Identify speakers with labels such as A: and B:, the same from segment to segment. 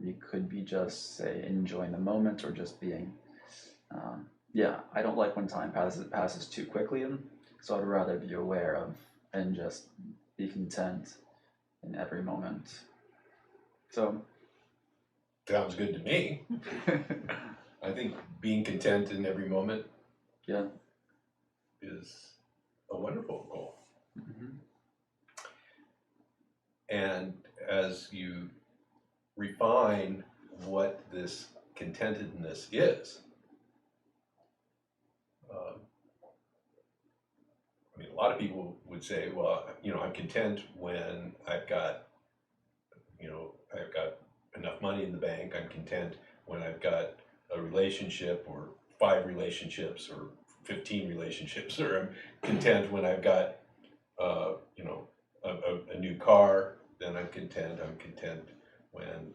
A: you could be just, say, enjoying the moment or just being. Yeah, I don't like when time passes too quickly, so I'd rather be aware of and just be content in every moment. So.
B: Sounds good to me. I think being content in every moment is a wonderful goal.
A: Mm-hmm.
B: And as you refine what this contentedness is, I mean, a lot of people would say, well, I'm content when I've got enough money in the bank. I'm content when I've got a relationship or 5 relationships or 15 relationships, or I'm content when I've got, a new car. Then I'm content. I'm content when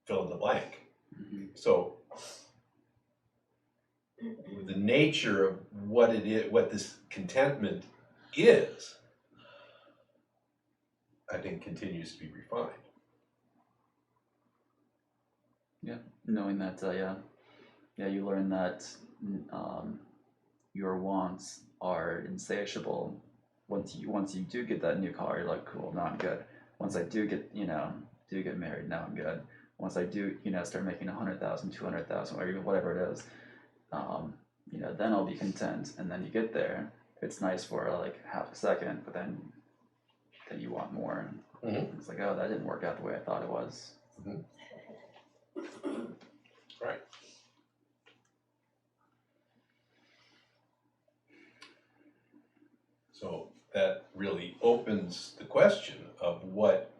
B: fill in the blank.
A: Mm-hmm.
B: So the nature of what it is, what this contentment is, I think continues to be refined.
A: Yeah, knowing that, you learn that your wants are insatiable. Once you do get that new car, you're like, cool, now I'm good. Once I do get married, now I'm good. Once I do, start making 100,000, 200,000, or even whatever it is, then I'll be content. And then you get there, it's nice for like half a second, but then you want more.
B: Mm-hmm.
A: It's like, oh, that didn't work out the way I thought it was.
B: Mm-hmm. Right. So that really opens the question of what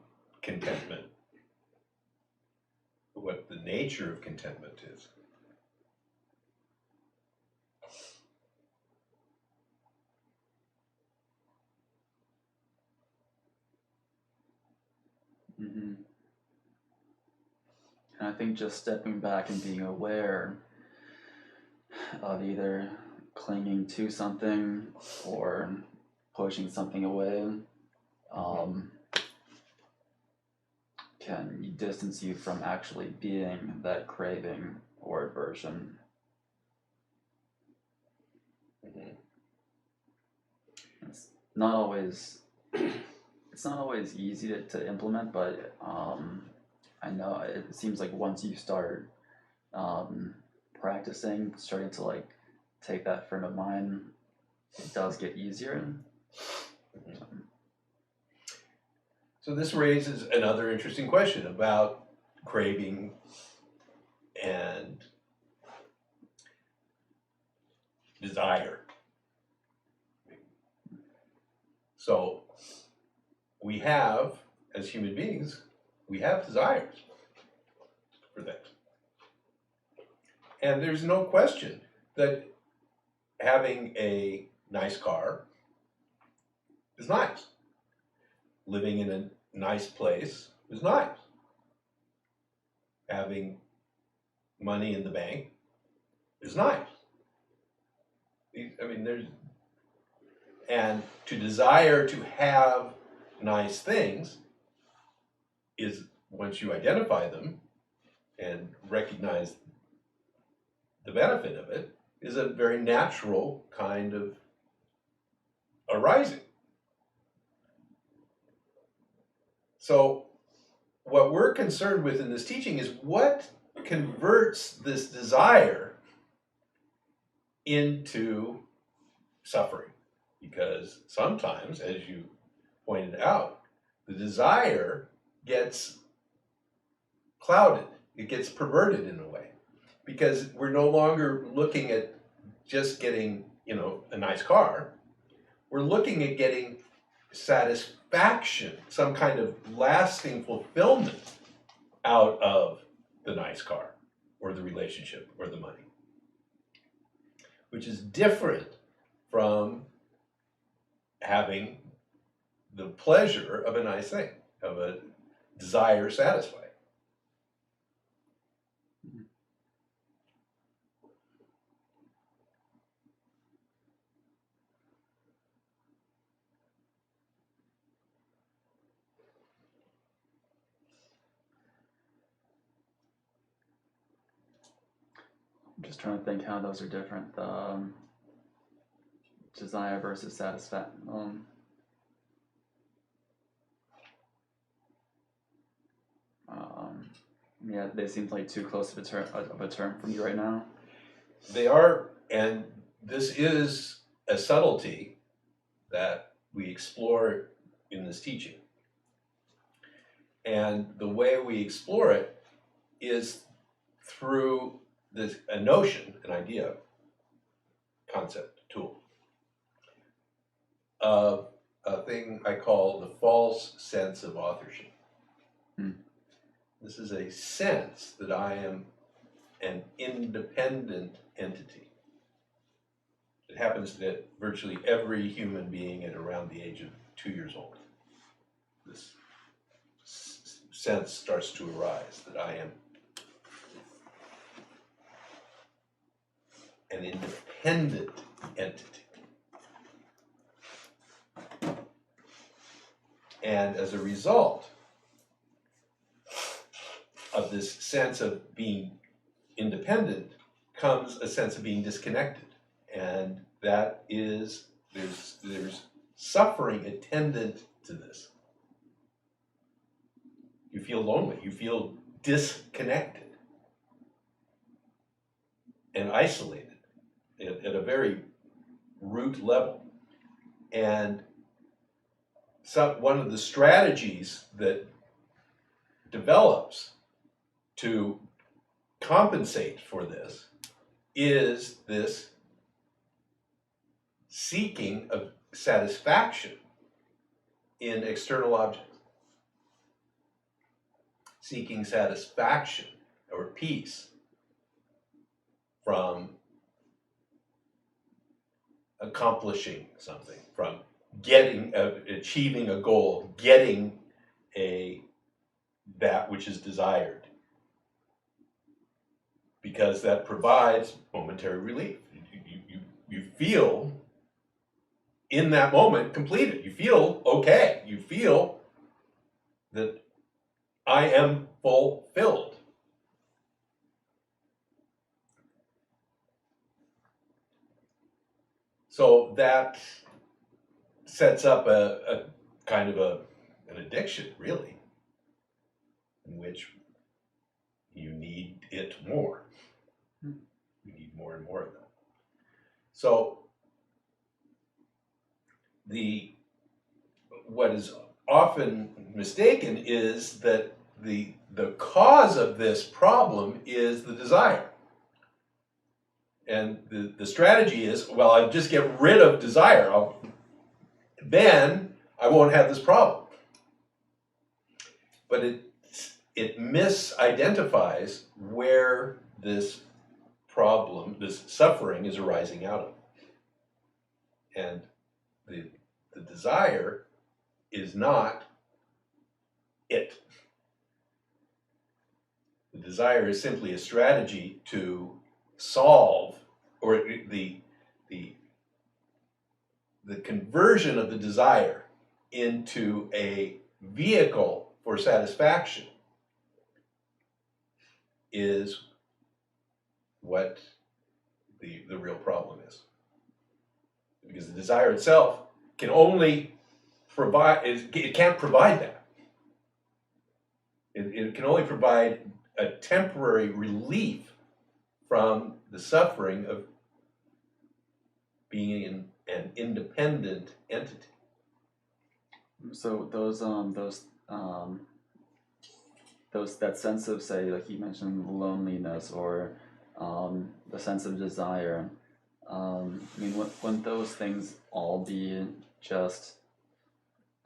B: the nature of contentment is.
A: Mm-hmm. And I think just stepping back and being aware of either clinging to something or pushing something away can distance you from actually being that craving or aversion.
B: Mm-hmm.
A: It's not always easy to implement, but I know it seems like once you start practicing, starting to like take that frame of mind, it does get easier.
B: Mm-hmm. So this raises another interesting question about craving and desire. So we have, as human beings, we have desires for things. And there's no question that having a nice car is nice. Living in a nice place is nice. Having money in the bank is nice. I mean, and to desire to have nice things is, once you identify them and recognize the benefit of it, is a very natural kind of arising. So what we're concerned with in this teaching is what converts this desire into suffering. Because sometimes, as you pointed out, the desire gets clouded. It gets perverted in a way. Because we're no longer looking at just getting, a nice car. We're looking at getting satisfaction, some kind of lasting fulfillment out of the nice car or the relationship or the money, which is different from having the pleasure of a nice thing, of a desire satisfied.
A: just trying to think how those are different. Desire versus satisfaction. Yeah, they seem like too close of a term for me right now.
B: They are, and this is a subtlety that we explore in this teaching. And the way we explore it is through a notion, an idea, concept, tool, of a thing I call the false sense of authorship. This is a sense that I am an independent entity. It happens that virtually every human being at around the age of 2 years old, this sense starts to arise that I am an independent entity. And as a result of this sense of being independent comes a sense of being disconnected. And that is, there's suffering attendant to this. You feel lonely, you feel disconnected and isolated at a very root level. And so one of the strategies that develops to compensate for this is this seeking of satisfaction in external objects. Seeking satisfaction or peace from accomplishing something, from achieving a goal, getting that which is desired, because that provides momentary relief. You feel in that moment completed. You feel okay. You feel that I am fulfilled. So that sets up a kind of an addiction, really, in which you need it more. You need more and more of that. So what is often mistaken is that the cause of this problem is the desire. And the strategy is, well, I just get rid of desire. Then I won't have this problem. But it misidentifies where this problem, this suffering is arising out of. And the desire is not it. The desire is simply a strategy to solve, or the conversion of the desire into a vehicle for satisfaction is what the real problem is. Because the desire itself can only provide, it can't provide that. It can only provide a temporary relief from the suffering of being an independent entity.
A: So that sense of, say, like you mentioned, loneliness or the sense of desire. I mean, wouldn't those things all be just?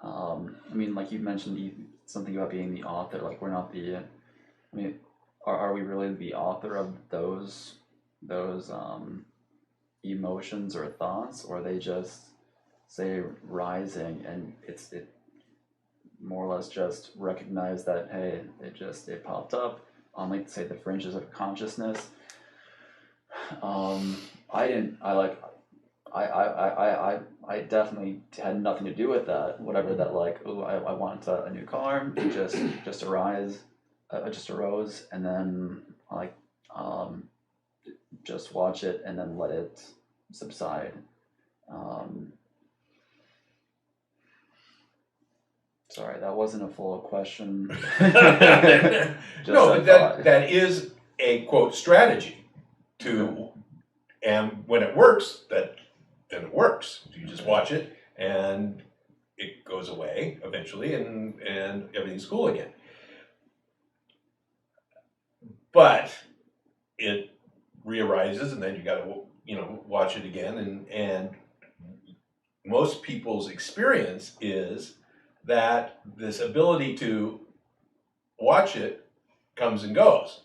A: I mean, like you mentioned something about being the author. Like we're not the. I mean, are we really the author of those emotions or thoughts, or are they just, say, rising and it more or less just recognize that, hey, it popped up on, like, say, the fringes of consciousness. I definitely had nothing to do with that. Whatever that, like, oh, I want a new car. It just arose, and then like just watch it and then let it subside. Sorry, that wasn't a full question.
B: No, but that is a quote strategy to, and when it works, then it works. You just watch it and it goes away eventually, and everything's cool again. But it rearises, and then you got to watch it again, and most people's experience is that this ability to watch it comes and goes.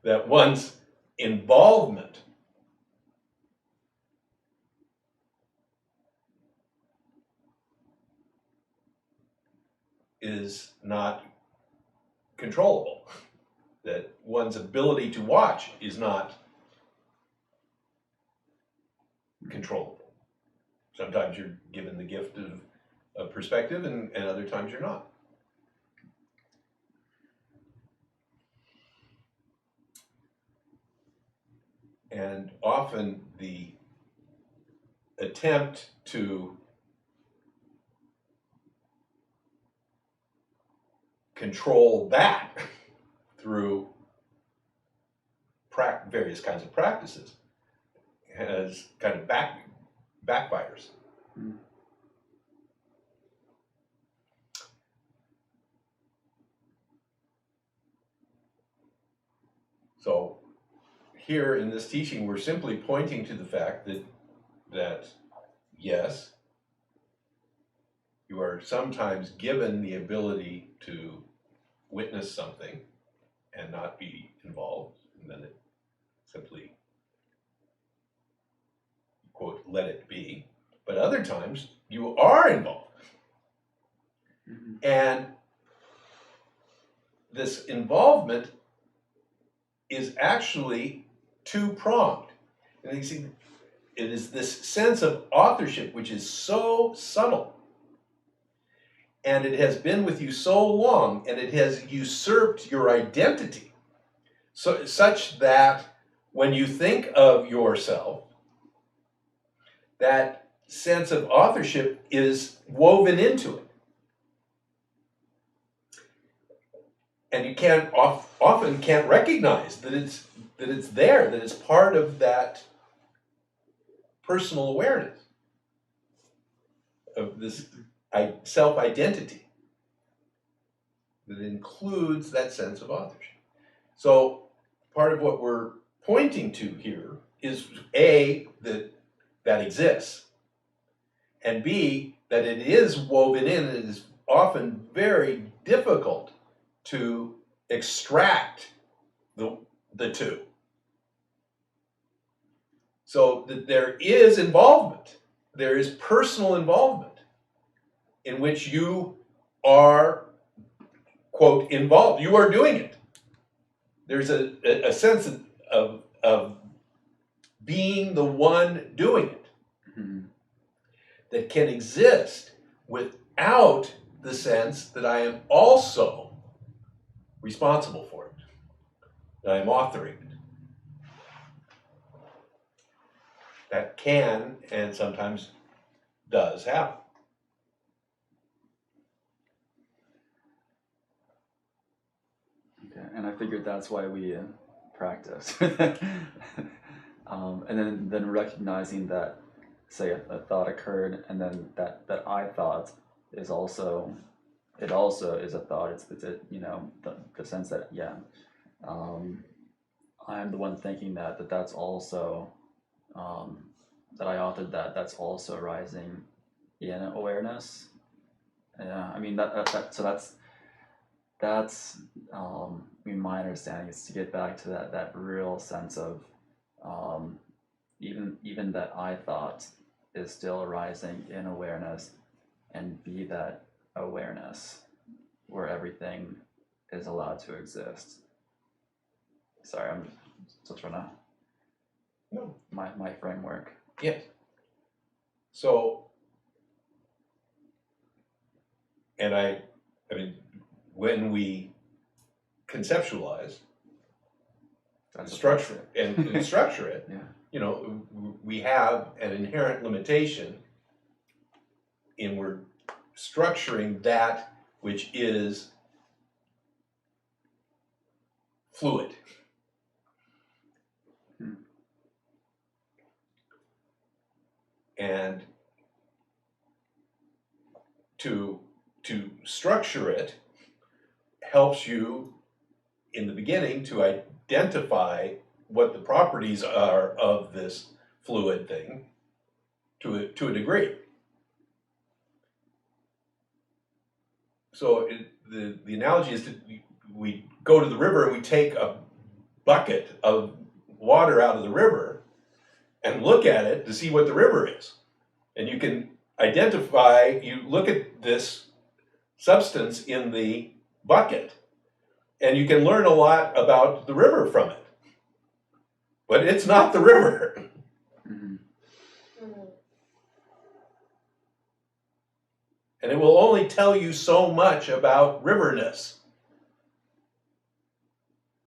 B: That one's involvement is not controllable. That one's ability to watch is not controllable. Sometimes you're given the gift of perspective, and other times you're not. And often the attempt to control that through various kinds of practices has kind of backfires. So here in this teaching, we're simply pointing to the fact that yes, you are sometimes given the ability to witness something and not be involved, and then it simply, quote, let it be. But other times you are involved. And this involvement is actually two-pronged. And you see, it is this sense of authorship which is so subtle, and it has been with you so long, and it has usurped your identity, such that when you think of yourself, that sense of authorship is woven into it. And you often can't recognize that it's there, that it's part of that personal awareness of this self-identity that includes that sense of authorship. So part of what we're pointing to here is A, that exists, and B, that it is woven in, and it is often very difficult to extract the two. So that there is involvement, there is personal involvement in which you are, quote, involved. You are doing it. There's a sense of being the one doing it that can exist without the sense that I am also responsible for it, that I'm authoring it. That can and sometimes does happen.
A: Okay, and I figured that's why we practice. And then recognizing that, say, a thought occurred, and then that I thought is also, it also is a thought. It's the sense that I'm the one thinking that's also that I authored that's also arising in awareness. Yeah, I mean that's I mean, my understanding is to get back to that real sense of even that I thought is still arising in awareness, and be that awareness where everything is allowed to exist. Sorry, I'm still trying to my framework.
B: Yes. So, and I mean, when we conceptualize,
A: That's
B: structure and structure it.
A: Yeah.
B: You know, we have an inherent limitation in we're structuring that which is fluid. And to structure it helps you in the beginning to identify what the properties are of this fluid thing to a degree. So the analogy is that we go to the river and we take a bucket of water out of the river and look at it to see what the river is. And you can identify, you look at this substance in the bucket and you can learn a lot about the river from it. But it's not the river.
A: Mm-hmm.
B: And it will only tell you so much about riverness.